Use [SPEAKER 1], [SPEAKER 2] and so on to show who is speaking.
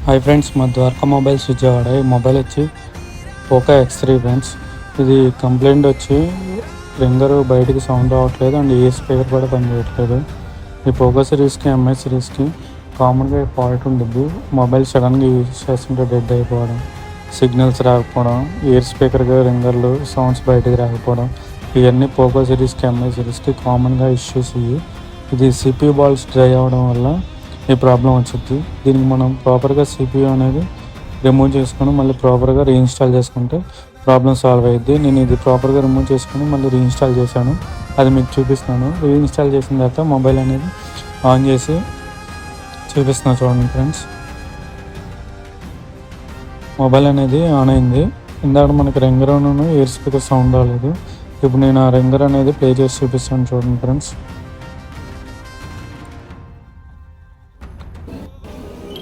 [SPEAKER 1] Hi friends, మా Dwaraka mobiles Vijayawada. ఈ mobile వచ్చి పోకో X3 ఫ్రెండ్స్. ఇది కంప్లైంట్ వచ్చి రింగర్ బయటికి సౌండ్ రావట్లేదు అండ్ ఏ స్పీకర్ కూడా పనిచేయట్లేదు. ఈ పోకో సిరీస్కి, ఎంఐ సిరీస్కి కామన్గా ఫాల్ట్ ఉంటుంది. మొబైల్ సడన్గా యూజ్ చేస్తుంటే డెడ్ అయిపోవడం, సిగ్నల్స్ రాకపోవడం, ఎయిర్ స్పీకర్గా రింగర్లు సౌండ్స్ బయటికి రాకపోవడం, ఇవన్నీ పోకో సిరీస్కి, ఎంఐ సిరీస్కి కామన్గా ఇష్యూస్ ఇవి. ఇది CPU బాల్స్ డ్రై అవ్వడం వల్ల ఈ ప్రాబ్లం వచ్చింది. దీనికి మనం ప్రాపర్గా CPU అనేది రిమూవ్ చేసుకొని మళ్ళీ ప్రాపర్గా రీఇన్స్టాల్ చేసుకుంటే ప్రాబ్లం సాల్వ్ అయ్యిద్ది. నేను ఇది ప్రాపర్గా రిమూవ్ చేసుకొని మళ్ళీ రీఇన్స్టాల్ చేశాను, అది మీకు చూపిస్తాను. రీఇన్స్టాల్ చేసిన తర్వాత మొబైల్ అనేది ఆన్ చేసి చూపిస్తున్నాను చూడండి ఫ్రెండ్స్. మొబైల్ అనేది ఆన్ అయింది. ఇందాక మనకి రింగర్ ఎయిర్ స్పీకర్ సౌండ్ రాలేదు. ఇప్పుడు నేను ఆ రింగర్ అనేది ప్లే చేసి చూపిస్తాను చూడండి ఫ్రెండ్స్.